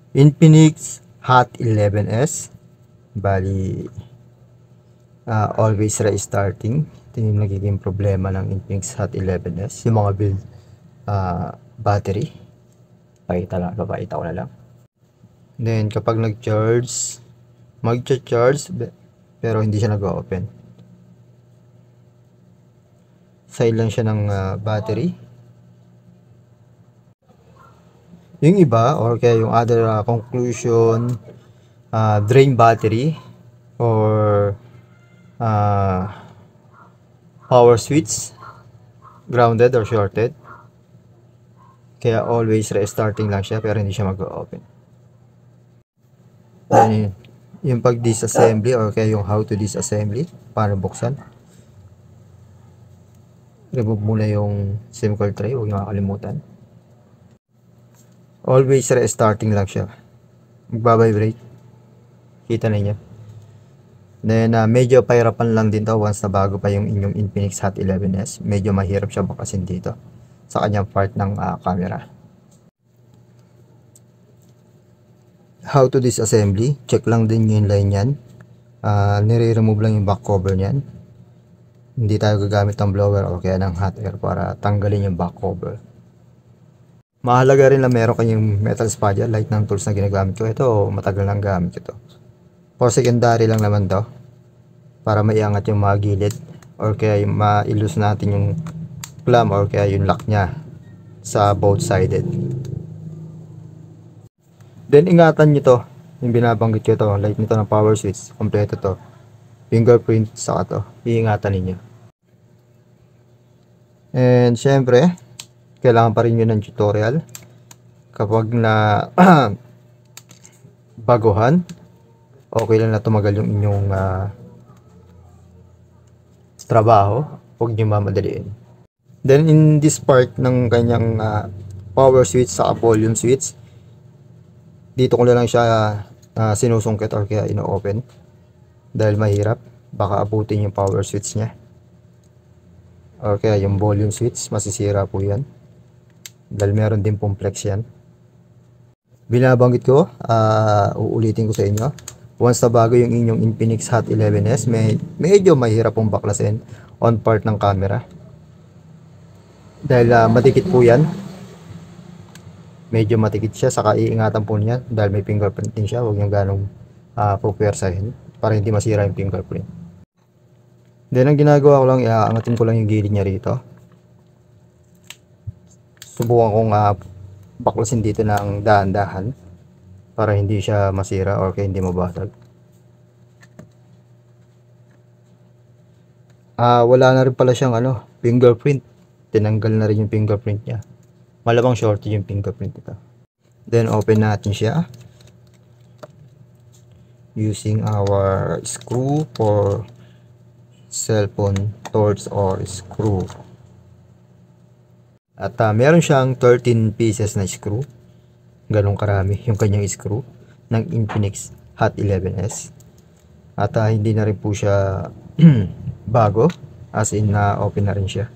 Infinix Hot 11S. Bali, always restarting. Ito yung nagiging problema ng Infinix Hot 11S. Yung mga build battery. Papakita ko na lang. Then, kapag nag-charge, mag-charge, pero hindi siya nag-open. Side lang siya ng battery. Yung iba, or kaya yung other conclusion, drain battery, or power switch, grounded or shorted. Kaya always restarting lang siya, pero hindi siya mag-open. Then, yung pag-disassembly, or kaya yung how to disassembly, paano buksan. Remove muna yung SIM card tray, huwag nyo makakalimutan. Always restarting lang siya. Magbabibrate. Kita na niya. Then, medyo pahirapan lang din to once na bago pa yung inyong Infinix Hot 11S. Medyo mahirap siya bakasin dito sa kanyang part ng camera. How to disassembly. Check lang din yung line yan. Nire-remove lang yung back cover nyan. Hindi tayo gagamit ng blower o kaya ng hot air para tanggalin yung back cover. Mahalaga rin na meron kayong metal spadya, light ng tools na ginagamit ko. Ito, matagal nang gamit ito. For secondary lang naman to. Para maiangat yung mga gilid. Or kaya ma-ilus natin yung clamp or kaya yung lock nya sa both sided. Then ingatan nyo to. Yung binabanggit ko to. Light nito ng power switch. Kompleto to. Fingerprint saka to. Iingatan ninyo. And syempre, kailangan pa rin yun ng tutorial kapag na baguhan. Okay lang na tumagal yung inyong trabaho, huwag nyo mamadaliin. Then in this part ng kanyang power switch sa volume switch, dito ko lang siya sinusungkit or kaya ino-open dahil mahirap, baka abutin yung power switch nya or kaya yung volume switch, masisira po yan dahil meron din pong flex yan. Binabanggit ko, uulitin ko sa inyo, once na bago yung inyong Infinix Hot 11S, medyo mahirap pong baklasin on part ng camera dahil matikit po yan, medyo matikit siya, saka iingatan po niya dahil may fingerprinting siya, huwag niyang ganong pupwersahin para hindi masira yung fingerprint. Then ang ginagawa ko lang, iaangatin ko lang yung gilid niya rito. Subukan kong baklasin dito ng dahan-dahan para hindi siya masira or kaya hindi mabasag. Wala na rin pala siyang fingerprint. Tinanggal na rin yung fingerprint niya. Malamang shorty yung fingerprint ito. Then open natin siya using our screw for cellphone torch or screw. At meron siyang 13 pieces na screw. Ganong karami yung kanyang screw ng Infinix Hot 11S. At hindi na rin po siya bago, as in open na rin siya.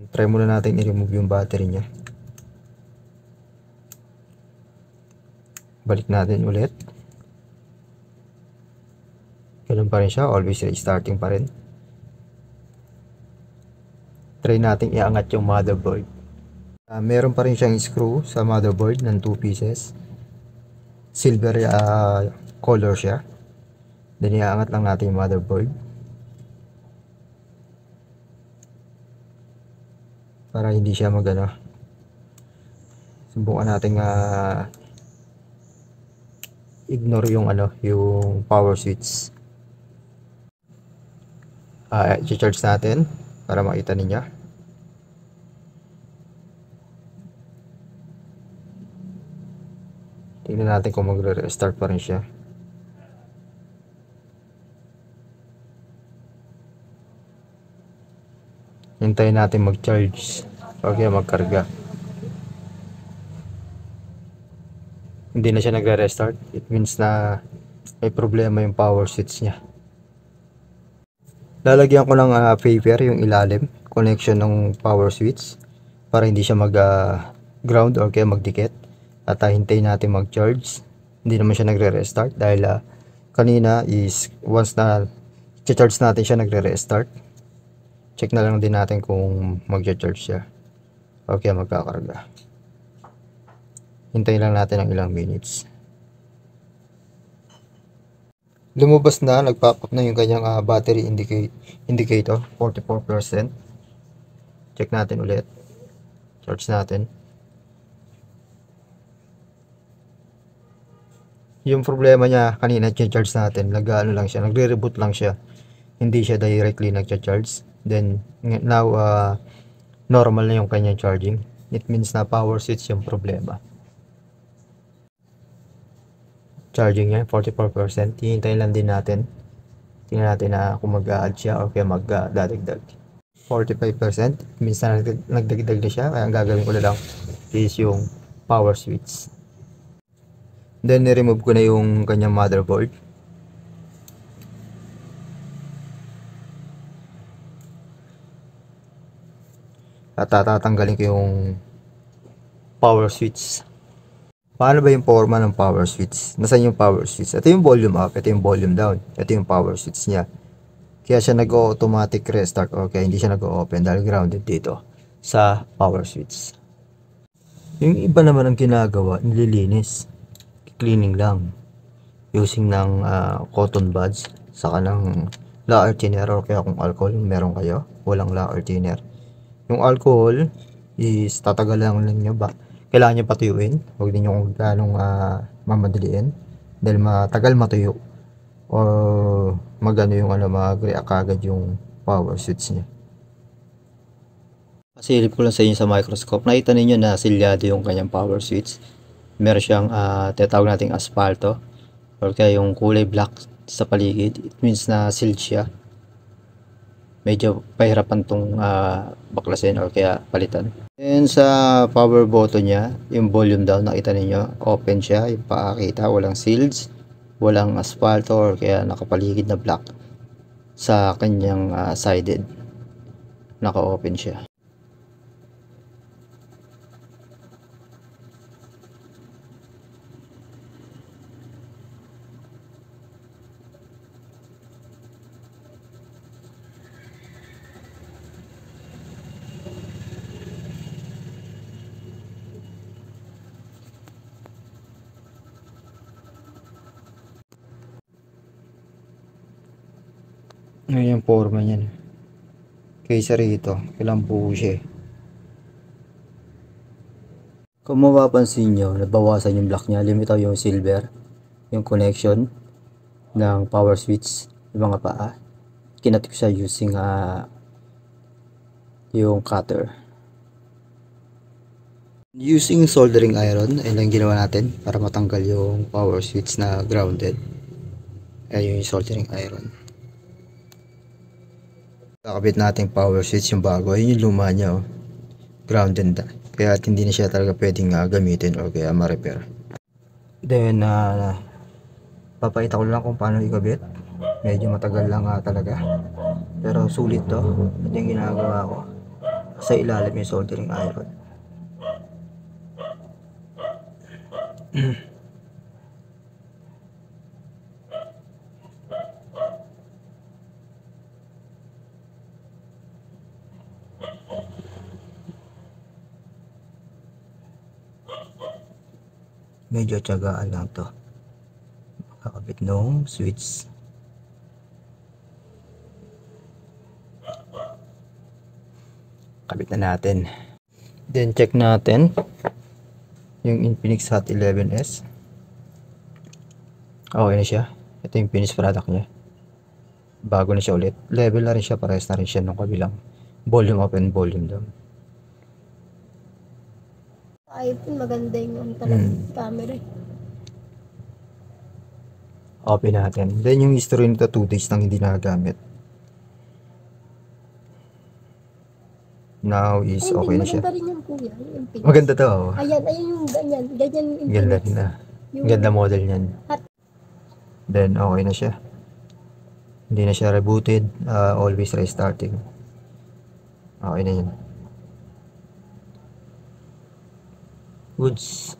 Try muna natin i-remove yung battery niya. Balik natin ulit. Ganun pa rin siya, always restarting pa rin. Try natin iangat yung motherboard. Meron pa rin siyang screw sa motherboard ng 2 pieces. Silver color siya. Then iangat lang natin yung motherboard para hindi siya subukan natin ignore yung yung power switch. I-charge natin para makita ninyo. Tingnan natin kung magre-restart pa rin siya. Hintayin natin mag-charge o kaya magkarga. Hindi na siya nagre-restart. It means na may problema yung power switch niya. Lalagyan ko ng paper yung ilalim, connection ng power switch para hindi siya mag ground or kaya magdikit. At hintayin natin mag-charge. Hindi naman siya nagre-restart dahil kanina is once na charge natin siya nagre-restart. Check na lang din natin kung mag-charge siya. Okay, magkakarga. Hintayin lang natin ng ilang minutes. Lumabas na, nag-pop up na yung kanyang battery indicator, 44%. Check natin ulit. Charge natin. Yung problema niya kanina, charge natin, nag-ano lang siya, nagre-reboot lang siya. Hindi siya directly nag-charge. Then now normal na yung kanyang charging. It means na power switch yung problema. Charging niya 44%. Hihintayin lang din natin. Tingnan natin na kung mag-a-add siya o kaya mag-dadagdag. 45%. Means na nagdagdag na siya. Kaya ang gagawin ko na lang is yung power switch. Then ni-remove ko na yung kanyang motherboard. At tatanggalin ko yung power switch. Paano ba yung forma ng power switch? Nasaan yung power switch? Ito yung volume up, ito yung volume down. Ito yung power switch niya. Kaya siya nag-automatic restart o kaya hindi siya nag-open dahil grounded dito sa power switch. Yung iba naman ang ginagawa, nililinis. Cleaning lang. Using ng cotton buds saka ng la thinner o kaya kung alcohol meron kayo. Walang la thinner. Yung alcohol is tatagal lang nyo ba? Kailangan nyo patuyuin. Huwag din nyo kung ganong mamadaliin. Dahil matagal matuyo. O magano yung mag-react agad yung power switch niya. Pasilip ko lang sa inyo sa microscope. Nakita ninyo na silyado yung kanyang power switch. Meron siyang tinatawag nating asfalto. Or kaya yung kulay black sa paligid. It means na sealed siya. Medyo pahirapan tong baklasin or kaya palitan. And sa power button niya, yung volume down, nakita ninyo, open siya, yung pakakita, walang seals, walang asfalto or kaya nakapaligid na black sa kanyang sided. Naka-open siya. Ngayon yung forma niyan. Kaysa rito, ilang buo siya. Kung mapapansin nyo, nabawasan yung black niya, limitaw yung silver, yung connection ng power switch, yung mga paa. Kinatik siya using yung cutter. Using soldering iron, ay lang ginawa natin para matanggal yung power switch na grounded. Ay yung soldering iron. Kakabit natin power switch yung bago. Yun yung luma niya, oh. Grounded na. Kaya hindi na siya talaga pwedeng gamitin o kaya ma-repair. Then papakita ko lang kung paano ikabit. Medyo matagal lang talaga. Pero sulit to. Ito yung ginagawa ko. Sa ilalim yung soldering iron. Medyo tiyagaan lang to. Kakabit nung switch. Kabit na natin. Then check natin yung Infinix Hot 11S. Okay na siya. Ito yung finished product niya. Bago na siya ulit. Level na rin siya. Parehas na rin siya nung kabilang. Volume up and volume down. iPhone maganda yung camera. Open natin. Then yung history nito 2 days nang hindi nagagamit. Now is ay, okay na siya. Maganda rin yung kuya. Yung maganda to. Oh. Ayan yung ganyan. Ganyan yung ganda rin na. Ganda model niyan. Then okay na siya. Hindi na siya rebooted. Always restarting. Okay na yun. Goods.